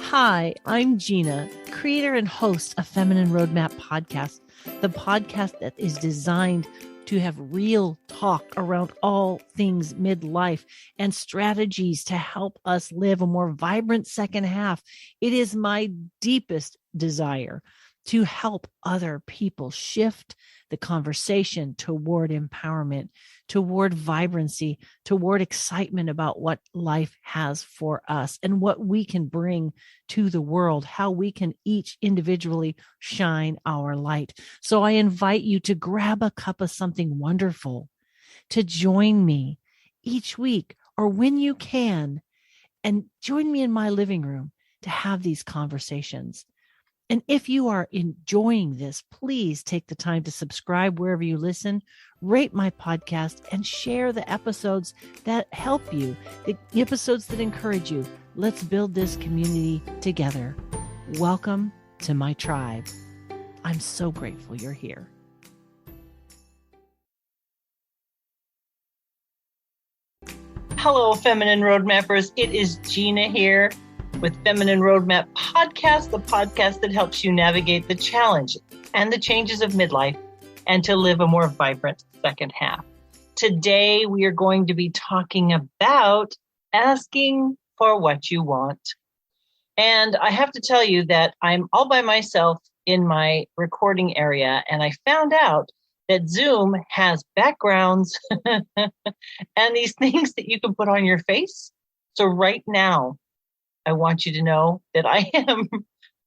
Hi, I'm Gina, creator and host of Feminine Roadmap Podcast, the podcast that is designed to have real talk around all things midlife and strategies to help us live a more vibrant second half. It is my deepest desire to help other people shift the conversation toward empowerment, toward vibrancy, toward excitement about what life has for us and what we can bring to the world, how we can each individually shine our light. So I invite you to grab a cup of something wonderful, to join me each week or when you can, and join me in my living room to have these conversations. And if you are enjoying this, please take the time to subscribe wherever you listen, rate my podcast, and share the episodes that help you, the episodes that encourage you. Let's build this community together. Welcome to my tribe. I'm so grateful you're here. Hello, Feminine Roadmappers. It is Gina here with Feminine Roadmap Podcast, the podcast that helps you navigate the challenges and the changes of midlife and to live a more vibrant second half. Today, we are going to be talking about asking for what you want. And I have to tell you that I'm all by myself in my recording area, and I found out that Zoom has backgrounds and these things that you can put on your face. So right now, I want you to know that I am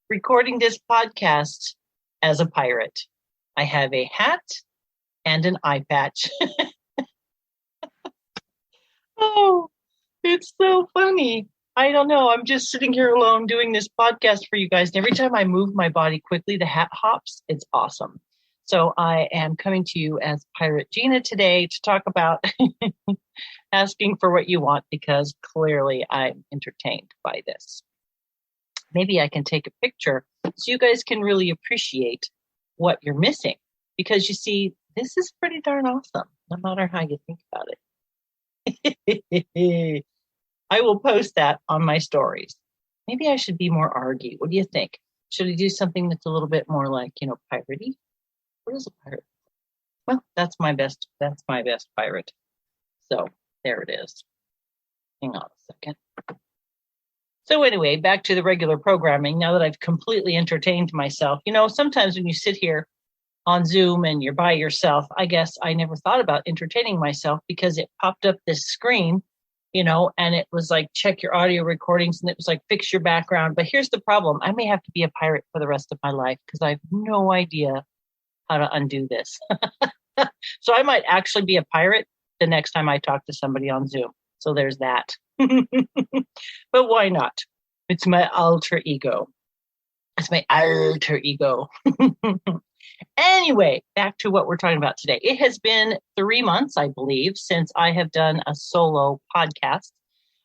recording this podcast as a pirate. I have a hat and an eye patch. Oh, it's so funny. I don't know. I'm just sitting here alone doing this podcast for you guys. And every time I move my body quickly, the hat hops. It's awesome. So I am coming to you as Pirate Gina today to talk about asking for what you want, because clearly I'm entertained by this. Maybe I can take a picture so you guys can really appreciate what you're missing, because you see, this is pretty darn awesome, no matter how you think about it. I will post that on my stories. Maybe I should be more argy. What do you think? Should I do something that's a little bit more like, piratey? What is a pirate? Well, that's my best pirate. So there it is. Hang on a second. So anyway, back to the regular programming. Now that I've completely entertained myself, sometimes when you sit here on Zoom and you're by yourself, I guess I never thought about entertaining myself because it popped up this screen, and it was like, check your audio recordings, and it was like, fix your background. But here's the problem. I may have to be a pirate for the rest of my life because I have no idea how to undo this. So I might actually be a pirate the next time I talk to somebody on Zoom. So there's that. But why not? It's my alter ego. It's my alter ego. Anyway, back to what we're talking about today. It has been 3 months, I believe, since I have done a solo podcast.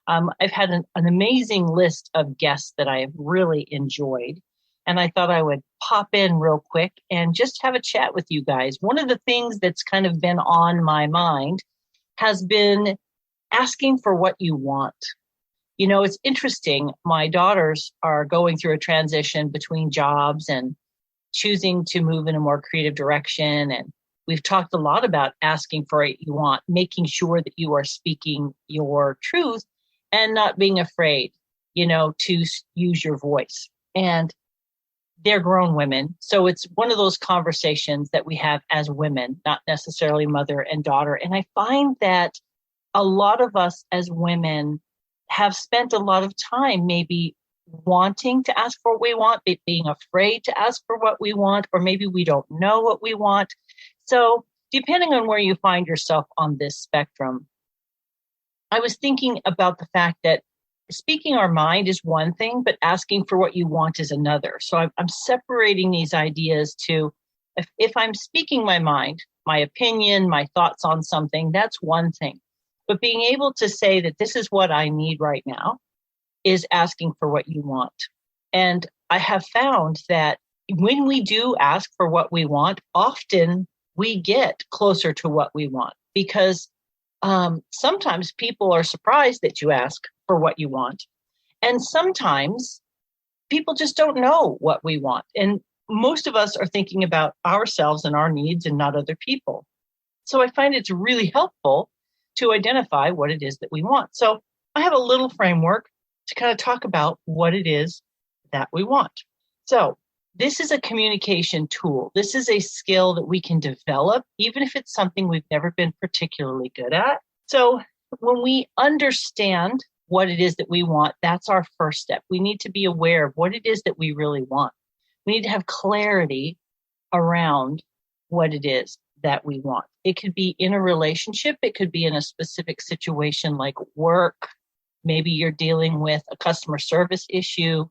I've had an amazing list of guests that I have really enjoyed. And I thought I would pop in real quick and just have a chat with you guys. One of the things that's kind of been on my mind has been asking for what you want. It's interesting. My daughters are going through a transition between jobs and choosing to move in a more creative direction. And we've talked a lot about asking for what you want, making sure that you are speaking your truth and not being afraid, to use your voice. And they're grown women. So it's one of those conversations that we have as women, not necessarily mother and daughter. And I find that a lot of us as women have spent a lot of time maybe wanting to ask for what we want, but being afraid to ask for what we want, or maybe we don't know what we want. So depending on where you find yourself on this spectrum, I was thinking about the fact that speaking our mind is one thing, but asking for what you want is another. So I'm separating these ideas to, if I'm speaking my mind, my opinion, my thoughts on something, that's one thing. But being able to say that this is what I need right now is asking for what you want. And I have found that when we do ask for what we want, often we get closer to what we want, because sometimes people are surprised that you ask for what you want. And sometimes people just don't know what we want. And most of us are thinking about ourselves and our needs and not other people. So I find it's really helpful to identify what it is that we want. So I have a little framework to kind of talk about what it is that we want. So this is a communication tool. This is a skill that we can develop, even if it's something we've never been particularly good at. So when we understand what it is that we want, that's our first step. We need to be aware of what it is that we really want. We need to have clarity around what it is that we want. It could be in a relationship. It could be in a specific situation like work. Maybe you're dealing with a customer service issue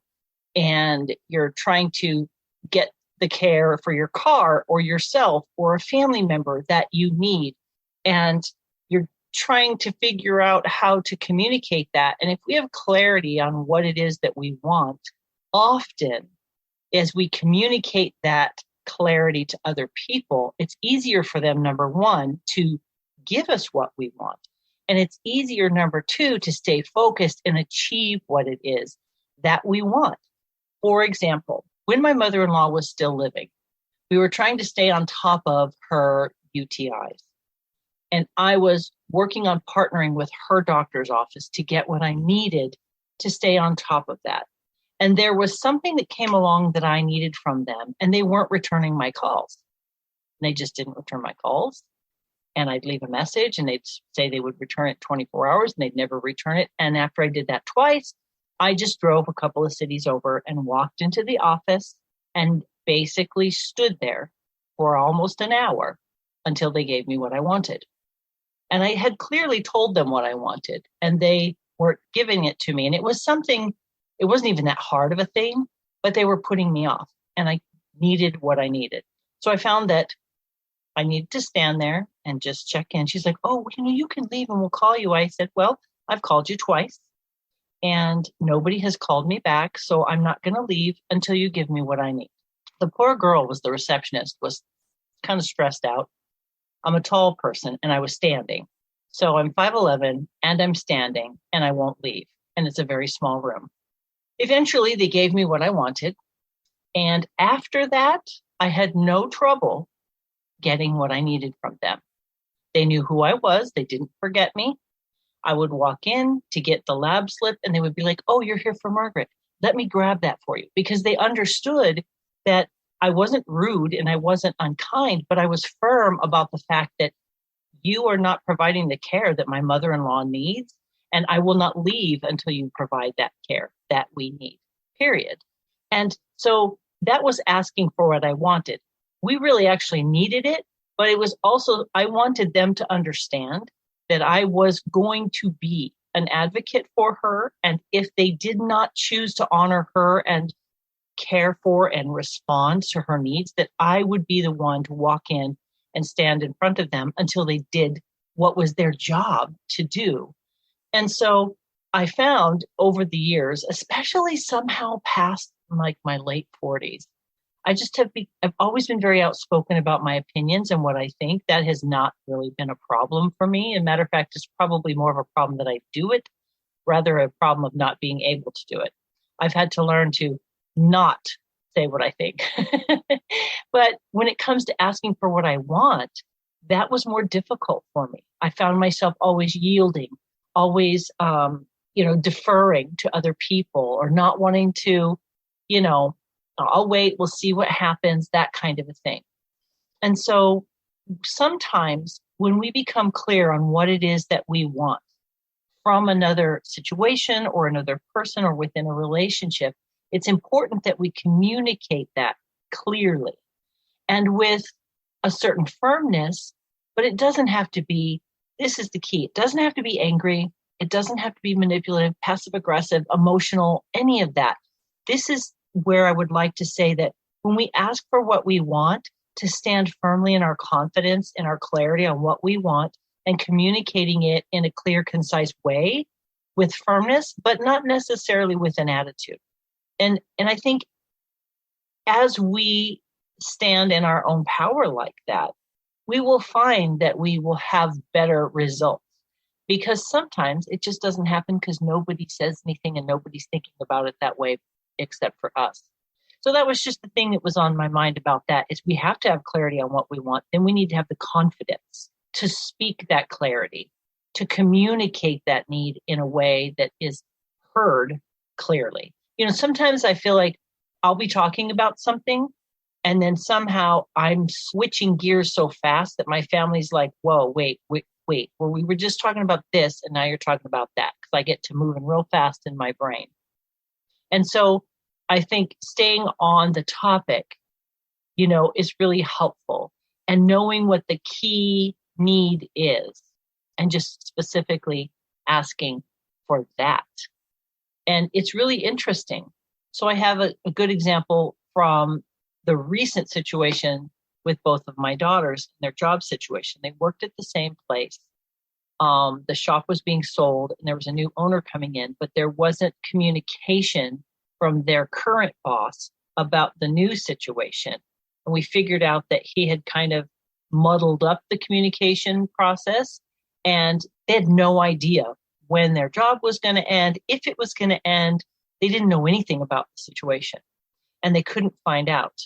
and you're trying to get the care for your car or yourself or a family member that you need. And you're trying to figure out how to communicate that. And if we have clarity on what it is that we want, often as we communicate that clarity to other people, it's easier for them, number one, to give us what we want. And it's easier, number two, to stay focused and achieve what it is that we want. For example, when my mother-in-law was still living, we were trying to stay on top of her UTIs. And I was working on partnering with her doctor's office to get what I needed to stay on top of that. And there was something that came along that I needed from them, and they weren't returning my calls. They just didn't return my calls. And I'd leave a message and they'd say they would return it 24 hours and they'd never return it. And after I did that twice, I just drove a couple of cities over and walked into the office and basically stood there for almost an hour until they gave me what I wanted. And I had clearly told them what I wanted and they weren't giving it to me. And it was something, it wasn't even that hard of a thing, but they were putting me off and I needed what I needed. So I found that I needed to stand there and just check in. She's like, oh, you can leave and we'll call you. I said, well, I've called you twice and nobody has called me back. So I'm not going to leave until you give me what I need. The poor girl was the receptionist, was kind of stressed out. I'm a tall person and I was standing. So I'm 5'11" and I'm standing and I won't leave. And it's a very small room. Eventually they gave me what I wanted. And after that, I had no trouble getting what I needed from them. They knew who I was. They didn't forget me. I would walk in to get the lab slip and they would be like, oh, you're here for Margaret. Let me grab that for you. Because they understood that I wasn't rude and I wasn't unkind, but I was firm about the fact that you are not providing the care that my mother-in-law needs. And I will not leave until you provide that care that we need, period. And so that was asking for what I wanted. We really actually needed it, but it was also, I wanted them to understand that I was going to be an advocate for her. And if they did not choose to honor her and care for and respond to her needs, that I would be the one to walk in and stand in front of them until they did what was their job to do. And so I found over the years, especially somehow past like my late 40s, I've always been very outspoken about my opinions and what I think. That has not really been a problem for me. As a matter of fact, it's probably more of a problem that I do it, rather a problem of not being able to do it. I've had to learn to not say what I think. But when it comes to asking for what I want, that was more difficult for me. I found myself always yielding, always, deferring to other people or not wanting to, I'll wait, we'll see what happens, that kind of a thing. And so sometimes when we become clear on what it is that we want from another situation or another person or within a relationship, it's important that we communicate that clearly and with a certain firmness, but it doesn't have to be, this is the key, it doesn't have to be angry, it doesn't have to be manipulative, passive aggressive, emotional, any of that. This is where I would like to say that when we ask for what we want, to stand firmly in our confidence and our clarity on what we want and communicating it in a clear, concise way with firmness, but not necessarily with an attitude. And I think as we stand in our own power like that, we will find that we will have better results. Because sometimes it just doesn't happen because nobody says anything and nobody's thinking about it that way. except for us. So that was just the thing that was on my mind about that is we have to have clarity on what we want. Then we need to have the confidence to speak that clarity, to communicate that need in a way that is heard clearly. Sometimes I feel like I'll be talking about something and then somehow I'm switching gears so fast that my family's like, whoa, wait. Well, we were just talking about this and now you're talking about that, because I get to moving real fast in my brain. And so I think staying on the topic, is really helpful, and knowing what the key need is and just specifically asking for that. And it's really interesting. So I have a good example from the recent situation with both of my daughters and their job situation. They worked at the same place. The shop was being sold and there was a new owner coming in, but there wasn't communication from their current boss about the new situation. And we figured out that he had kind of muddled up the communication process, and they had no idea when their job was going to end, if it was going to end. They didn't know anything about the situation and they couldn't find out.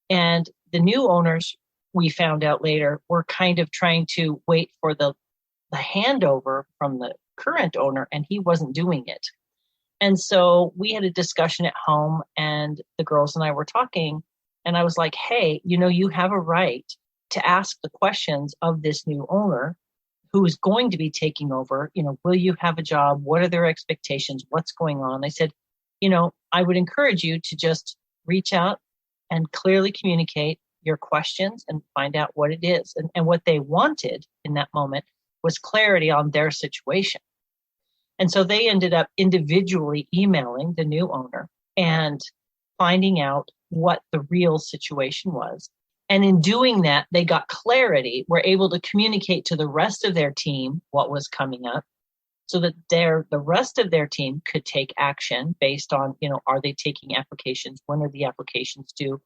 And the new owners, we found out later, were kind of trying to wait for the handover from the current owner, and he wasn't doing it. And so we had a discussion at home, and the girls and I were talking, and I was like, hey, you have a right to ask the questions of this new owner who is going to be taking over. Will you have a job? What are their expectations? What's going on? I said, I would encourage you to just reach out and clearly communicate your questions and find out what it is. And what they wanted in that moment was clarity on their situation. And so they ended up individually emailing the new owner and finding out what the real situation was. And in doing that, they got clarity, were able to communicate to the rest of their team what was coming up, so that the rest of their team could take action based on, are they taking applications? When are the applications due?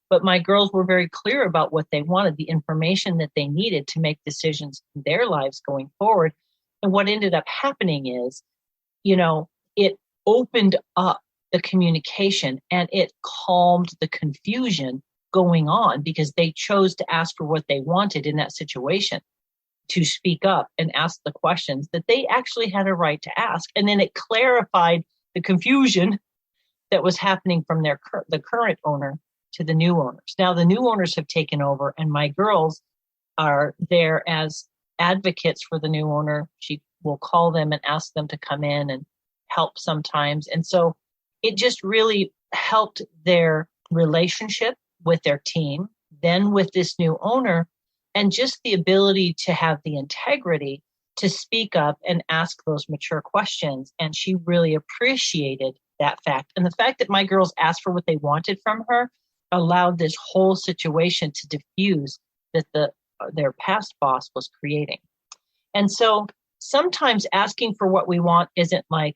But my girls were very clear about what they wanted, the information that they needed to make decisions in their lives going forward. And what ended up happening is, it opened up the communication and it calmed the confusion going on, because they chose to ask for what they wanted in that situation, to speak up and ask the questions that they actually had a right to ask. And then it clarified the confusion that was happening from the current owner to the new owners. Now the new owners have taken over, and my girls are there as advocates for the new owner. She will call them and ask them to come in and help sometimes. And so it just really helped their relationship with their team, then with this new owner, and just the ability to have the integrity to speak up and ask those mature questions. And she really appreciated that fact. And the fact that my girls asked for what they wanted from her allowed this whole situation to diffuse that their past boss was creating. And so sometimes asking for what we want isn't like,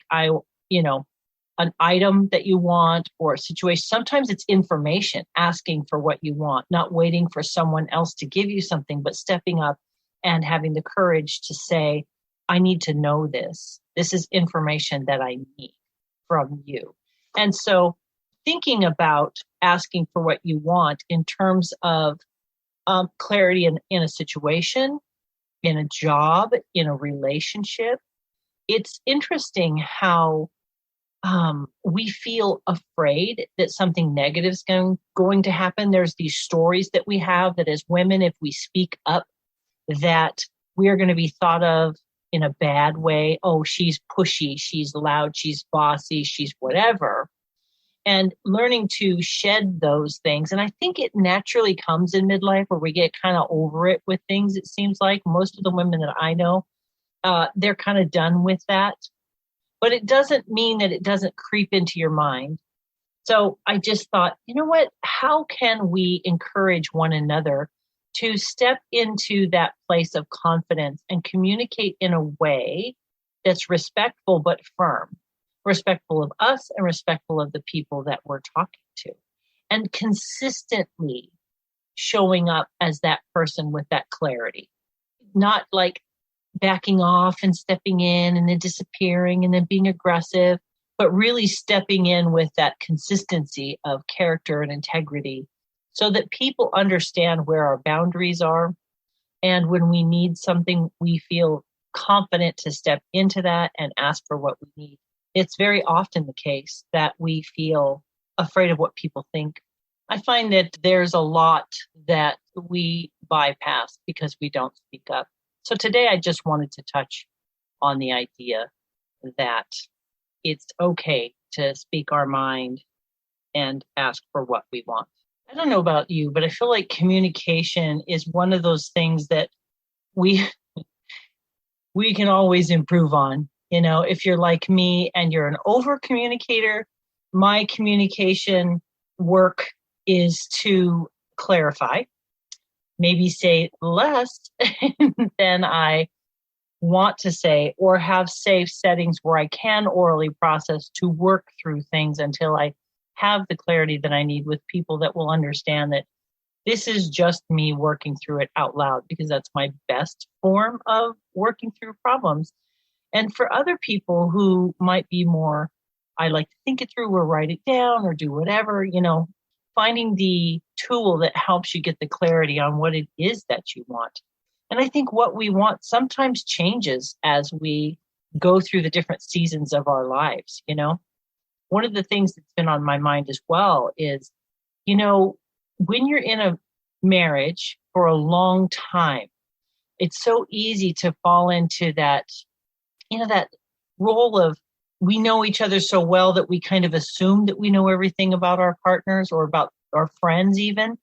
an item that you want or a situation. Sometimes it's information, asking for what you want, not waiting for someone else to give you something, but stepping up and having the courage to say, I need to know this. This is information that I need from you. And so thinking about asking for what you want in terms of clarity in a situation, in a job, in a relationship, it's interesting how we feel afraid that something negative is going to happen. There's these stories that we have that as women, if we speak up, that we are going to be thought of in a bad way. Oh, she's pushy, she's loud, she's bossy, she's whatever. And learning to shed those things. And I think it naturally comes in midlife where we get kind of over it with things. It seems like most of the women that I know, they're kind of done with that. But it doesn't mean that it doesn't creep into your mind. So I just thought, you know what? How can we encourage one another to step into that place of confidence and communicate in a way that's respectful but firm, respectful of us and respectful of the people that we're talking to, and consistently showing up as that person with that clarity, not like backing off and stepping in and then disappearing and then being aggressive, but really stepping in with that consistency of character and integrity so that people understand where our boundaries are. And when we need something, we feel confident to step into that and ask for what we need. It's very often the case that we feel afraid of what people think. I find that there's a lot that we bypass because we don't speak up. So today I just wanted to touch on the idea that it's okay to speak our mind and ask for what we want. I don't know about you, but I feel like communication is one of those things that we can always improve on. If you're like me and you're an over communicator, my communication work is to clarify, maybe say less than I want to say, or have safe settings where I can orally process to work through things until I have the clarity that I need with people that will understand that this is just me working through it out loud, because that's my best form of working through problems. And for other people who might be more, I like to think it through or write it down or do whatever, finding the tool that helps you get the clarity on what it is that you want. And I think what we want sometimes changes as we go through the different seasons of our lives. One of the things that's been on my mind as well is, when you're in a marriage for a long time, it's so easy to fall into that, that role of we know each other so well that we kind of assume that we know everything about our partners or about our friends even.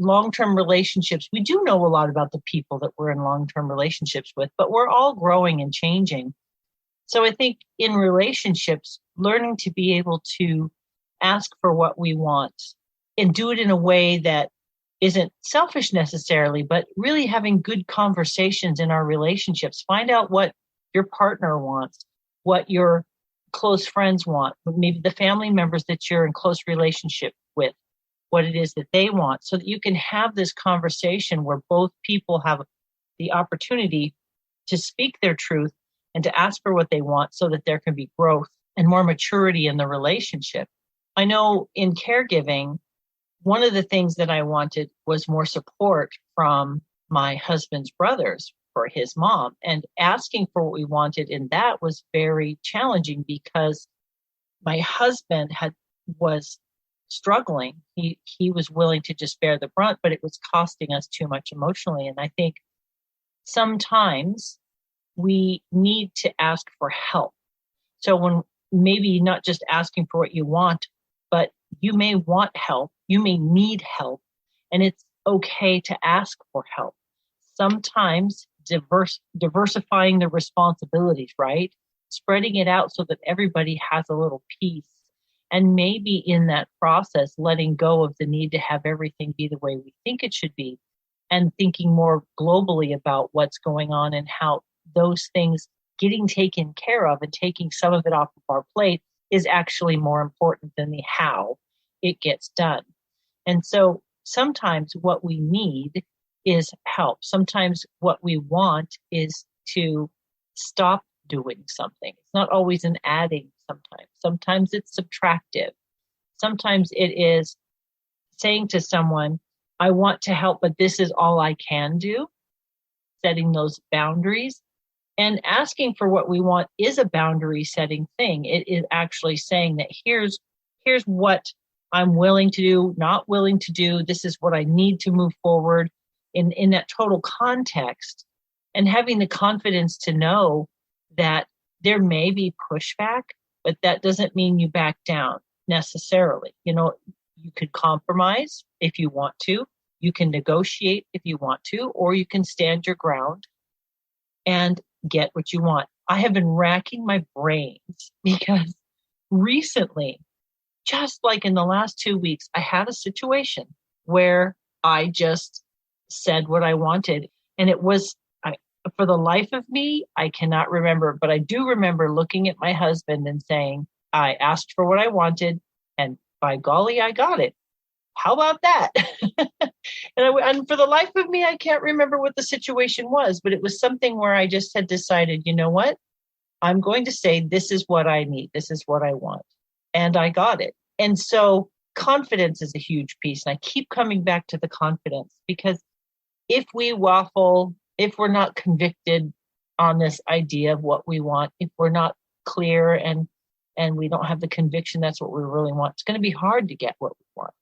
Long-term relationships, we do know a lot about the people that we're in long-term relationships with, but we're all growing and changing. So I think in relationships, learning to be able to ask for what we want and do it in a way that isn't selfish necessarily, but really having good conversations in our relationships. Find out what your partner wants, what your close friends want, maybe the family members that you're in close relationship with, what it is that they want, so that you can have this conversation where both people have the opportunity to speak their truth and to ask for what they want, so that there can be growth and more maturity in the relationship. I know in caregiving, one of the things that I wanted was more support from my husband's brothers for his mom, and asking for what we wanted in that was very challenging because my husband was struggling. He was willing to just bear the brunt, but it was costing us too much emotionally. And I think sometimes we need to ask for help. So when maybe not just asking for what you want, but you may want help, you may need help, and it's okay to ask for help. Sometimes diversifying the responsibilities, right? Spreading it out so that everybody has a little piece. And maybe in that process, letting go of the need to have everything be the way we think it should be, and thinking more globally about what's going on and how those things getting taken care of and taking some of it off of our plate is actually more important than the how it gets done. And so sometimes what we need is help. Sometimes what we want is to stop doing something. It's not always an adding sometimes. Sometimes it's subtractive. Sometimes it is saying to someone, I want to help, but this is all I can do. Setting those boundaries and asking for what we want is a boundary setting thing. It is actually saying that here's what I'm willing to do, not willing to do. This is what I need to move forward in that total context, and having the confidence to know that there may be pushback, but that doesn't mean you back down necessarily. You could compromise if you want to, you can negotiate if you want to, or you can stand your ground and get what you want. I have been racking my brains because recently, just like in the last 2 weeks, I had a situation where I just said what I wanted. And it was, for the life of me, I cannot remember, but I do remember looking at my husband and saying, I asked for what I wanted, and by golly, I got it. How about that? And for the life of me, I can't remember what the situation was, but it was something where I just had decided, you know what? I'm going to say, this is what I need. This is what I want. And I got it. And so confidence is a huge piece. And I keep coming back to the confidence, because if we waffle, if we're not convicted on this idea of what we want, if we're not clear and we don't have the conviction that's what we really want, it's going to be hard to get what we want.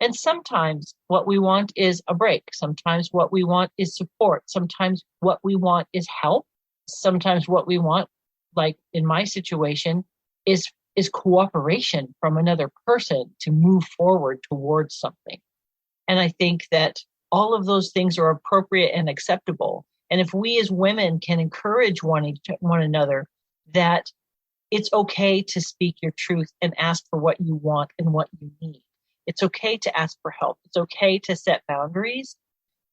And sometimes what we want is a break. Sometimes what we want is support. Sometimes what we want is help. Sometimes what we want, like in my situation, is cooperation from another person to move forward towards something. And I think that all of those things are appropriate and acceptable. And if we as women can encourage one another, that it's okay to speak your truth and ask for what you want and what you need. It's okay to ask for help. It's okay to set boundaries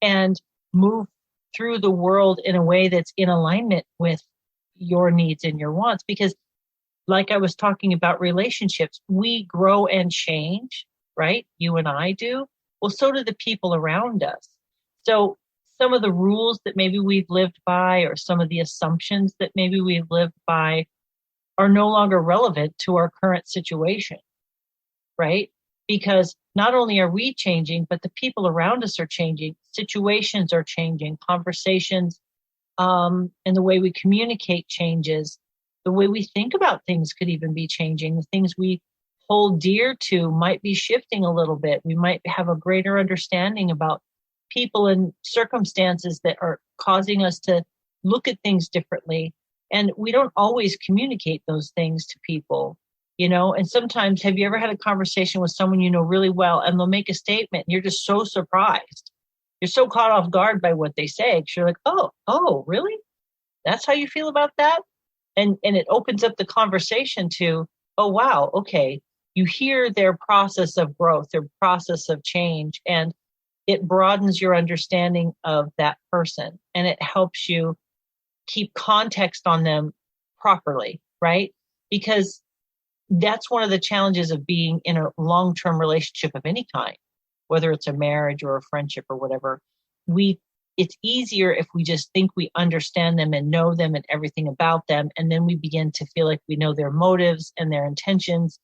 and move through the world in a way that's in alignment with your needs and your wants. Because like I was talking about relationships, we grow and change, right? You and I do. Well, so do the people around us. So some of the rules that maybe we've lived by, or some of the assumptions that maybe we've lived by, are no longer relevant to our current situation, right? Because not only are we changing, but the people around us are changing. Situations are changing. Conversations and the way we communicate changes. The way we think about things could even be changing. The things we hold dear to might be shifting a little bit. We might have a greater understanding about people and circumstances that are causing us to look at things differently. And we don't always communicate those things to people, you know. And sometimes, have you ever had a conversation with someone you know really well, and they'll make a statement and you're just so surprised. You're so caught off guard by what they say. 'Cause you're like, oh, really? That's how you feel about that? And it opens up the conversation to, oh, wow, okay. You hear their process of growth, their process of change, and it broadens your understanding of that person, and it helps you keep context on them properly, right? Because that's one of the challenges of being in a long-term relationship of any kind, whether it's a marriage or a friendship or whatever. It's easier if we just think we understand them and know them and everything about them. And then we begin to feel like we know their motives and their intentions.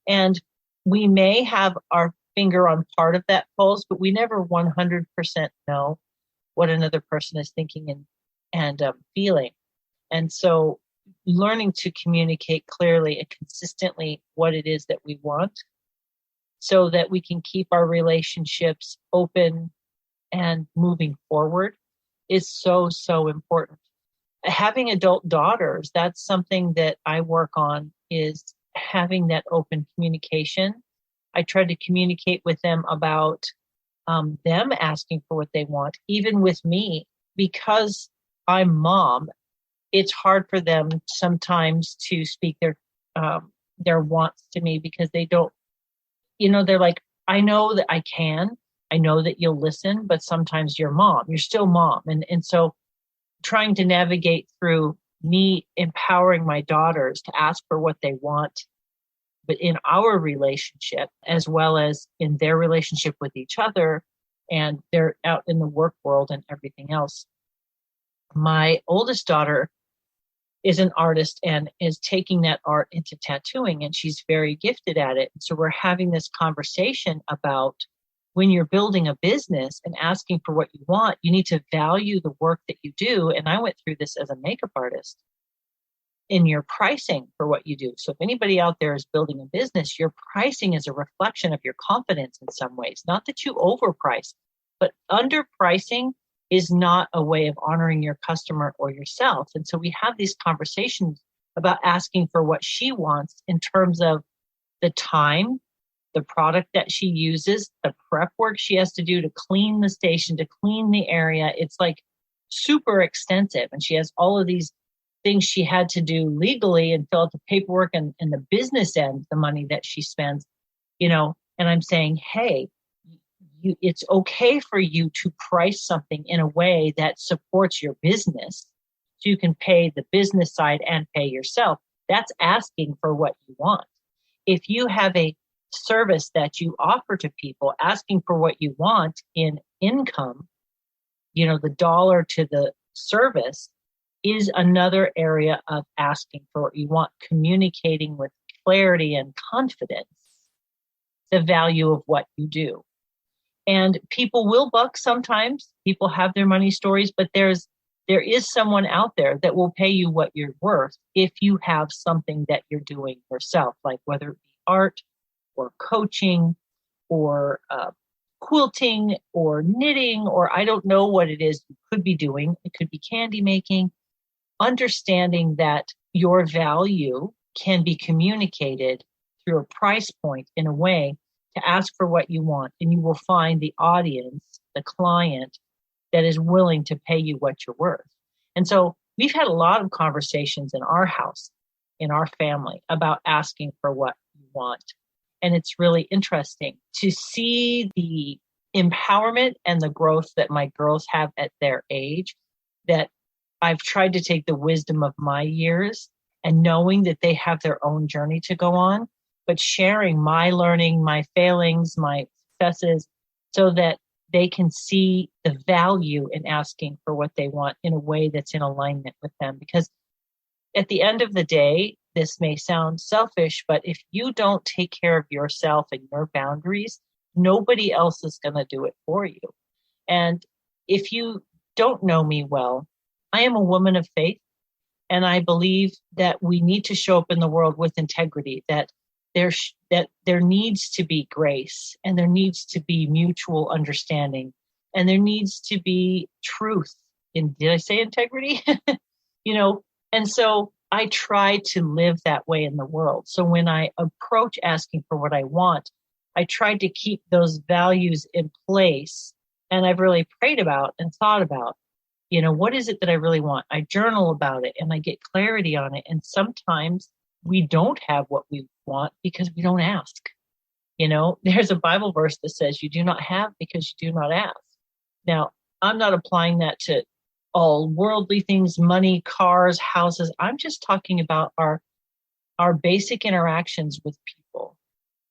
And we may have our finger on part of that pulse, but we never 100% know what another person is thinking and feeling. And so learning to communicate clearly and consistently what it is that we want, so that we can keep our relationships open and moving forward, is so, so important. Having adult daughters, that's something that I work on, is having that open communication. I try to communicate with them about them asking for what they want, even with me, because I'm mom. It's hard for them sometimes to speak their wants to me, because they don't, they're like, I know that I can, I know that you'll listen, but sometimes you're mom, you're still mom. And so trying to navigate through me empowering my daughters to ask for what they want, but in our relationship, as well as in their relationship with each other, and they're out in the work world and everything else. My oldest daughter is an artist and is taking that art into tattooing, and she's very gifted at it. So we're having this conversation about, when you're building a business and asking for what you want, you need to value the work that you do. And I went through this as a makeup artist, in your pricing for what you do. So if anybody out there is building a business, your pricing is a reflection of your confidence in some ways. Not that you overprice, but underpricing is not a way of honoring your customer or yourself. And so we have these conversations about asking for what she wants in terms of the time, the product that she uses, the prep work she has to do to clean the station, to clean the area. It's like super extensive. And she has all of these things she had to do legally and fill out the paperwork, and the business end, the money that she spends, and I'm saying, hey, it's okay for you to price something in a way that supports your business, so you can pay the business side and pay yourself. That's asking for what you want. If you have a service that you offer to people, asking for what you want in income, the dollar to the service, is another area of asking for what you want, communicating with clarity and confidence the value of what you do. And people will buck sometimes. People have their money stories, but there is someone out there that will pay you what you're worth if you have something that you're doing yourself, like whether it be art or coaching or quilting or knitting, or I don't know what it is you could be doing. It could be candy making. Understanding that your value can be communicated through a price point in a way to ask for what you want, and you will find the audience, the client, that is willing to pay you what you're worth. And so we've had a lot of conversations in our house, in our family, about asking for what you want. And it's really interesting to see the empowerment and the growth that my girls have at their age, that I've tried to take the wisdom of my years and knowing that they have their own journey to go on, but sharing my learning, my failings, my successes, so that they can see the value in asking for what they want in a way that's in alignment with them. Because at the end of the day, this may sound selfish, but if you don't take care of yourself and your boundaries, nobody else is going to do it for you. And if you don't know me well, I am a woman of faith, and I believe that we need to show up in the world with integrity, that there needs to be grace, and there needs to be mutual understanding, and there needs to be truth. Did I say integrity? And so I try to live that way in the world. So when I approach asking for what I want, I try to keep those values in place. And I've really prayed about and thought about, what is it that I really want? I journal about it and I get clarity on it. And sometimes we don't have what we want because we don't ask. There's a Bible verse that says you do not have because you do not ask. Now, I'm not applying that to all worldly things, money, cars, houses. I'm just talking about our basic interactions with people.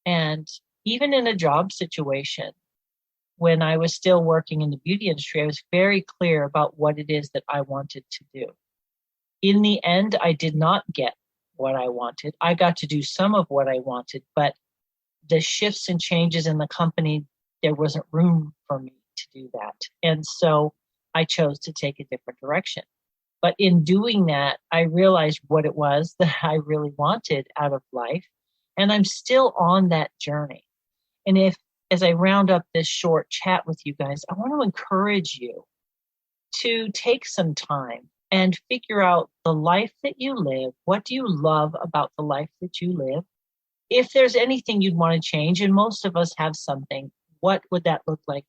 And even in a job situation, when I was still working in the beauty industry, I was very clear about what it is that I wanted to do. In the end, I did not get what I wanted. I got to do some of what I wanted, but the shifts and changes in the company, there wasn't room for me to do that. And so I chose to take a different direction. But in doing that, I realized what it was that I really wanted out of life. And I'm still on that journey. And as I round up this short chat with you guys, I want to encourage you to take some time and figure out the life that you live. What do you love about the life that you live? If there's anything you'd want to change, and most of us have something, what would that look like?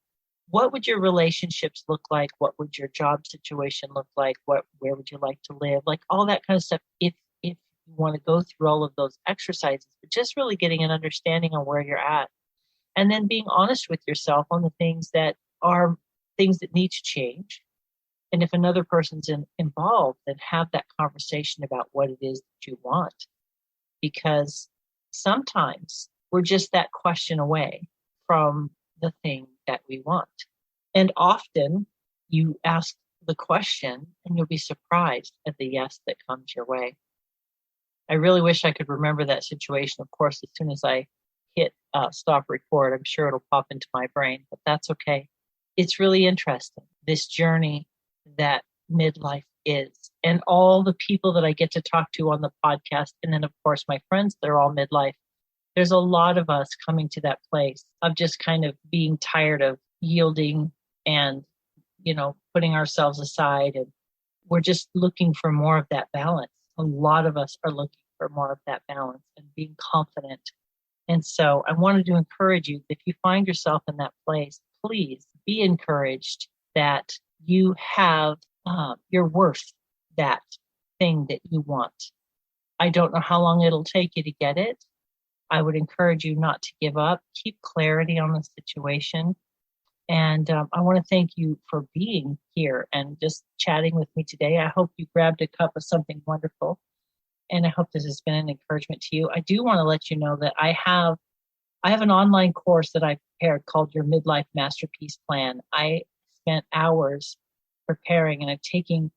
What would your relationships look like? What would your job situation look like? Where would you like to live? Like all that kind of stuff. If you want to go through all of those exercises, but just really getting an understanding on where you're at. And then being honest with yourself on the things that are things that need to change. And if another person's involved, then have that conversation about what it is that you want. Because sometimes we're just that question away from the thing that we want. And often you ask the question and you'll be surprised at the yes that comes your way. I really wish I could remember that situation. Of course, as soon as I hit stop record, I'm sure it'll pop into my brain, but that's okay. It's really interesting, this journey that midlife is, and all the people that I get to talk to on the podcast. And then of course, my friends, they're all midlife. There's a lot of us coming to that place of just kind of being tired of yielding and, putting ourselves aside. And we're just looking for more of that balance. A lot of us are looking for more of that balance and being confident. And so I wanted to encourage you, if you find yourself in that place, please be encouraged that you have, you're worth that thing that you want. I don't know how long it'll take you to get it. I would encourage you not to give up. Keep clarity on the situation. And I want to thank you for being here and just chatting with me today. I hope you grabbed a cup of something wonderful. And I hope this has been an encouragement to you. I do want to let you know that I have an online course that I prepared called Your Midlife Masterpiece Plan. I spent hours preparing, and I'm taking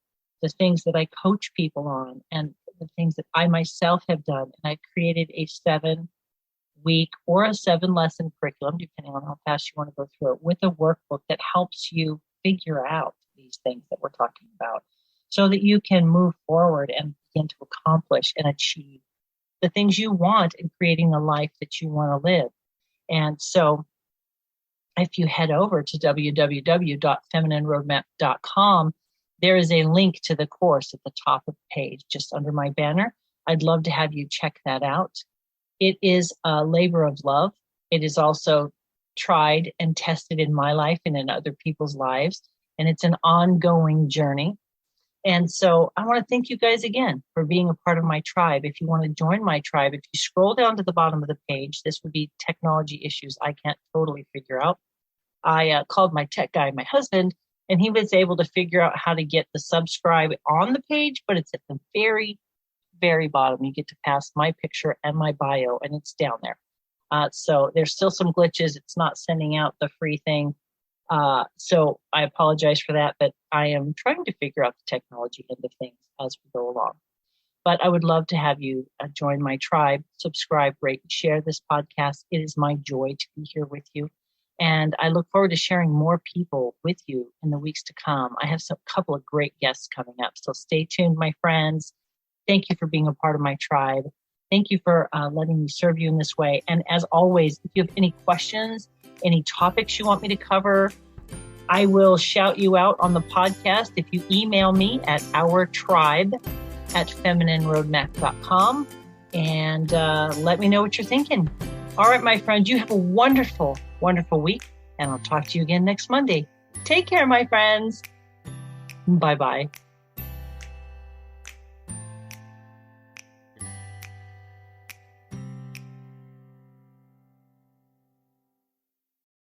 the things that I coach people on, and the things that I myself have done. And I created a 7-week or a 7-lesson curriculum, depending on how fast you want to go through it, with a workbook that helps you figure out these things that we're talking about so that you can move forward and begin to accomplish and achieve the things you want in creating a life that you want to live. And so if you head over to www.feminineroadmap.com, there is a link to the course at the top of the page, just under my banner. I'd love to have you check that out. It is a labor of love. It is also tried and tested in my life and in other people's lives. And it's an ongoing journey. And so I want to thank you guys again for being a part of my tribe. If you want to join my tribe, if you scroll down to the bottom of the page, this would be technology issues I can't totally figure out. I called my tech guy, my husband, and he was able to figure out how to get the subscribe on the page, but it's at the very, very bottom. You get to pass my picture and my bio, and it's down there. So there's still some glitches. It's not sending out the free thing. So I apologize for that, but I am trying to figure out the technology end of things as we go along. But I would love to have you join my tribe, subscribe, rate, and share this podcast. It is my joy to be here with you. And I look forward to sharing more people with you in the weeks to come. I have a couple of great guests coming up. So stay tuned, my friends. Thank you for being a part of my tribe. Thank you for letting me serve you in this way. And as always, if you have any questions, any topics you want me to cover, I will shout you out on the podcast if you email me at ourtribe@feminineroadmap.com and let me know what you're thinking. All right, my friends, you have a wonderful, wonderful week, and I'll talk to you again next Monday. Take care, my friends. Bye-bye.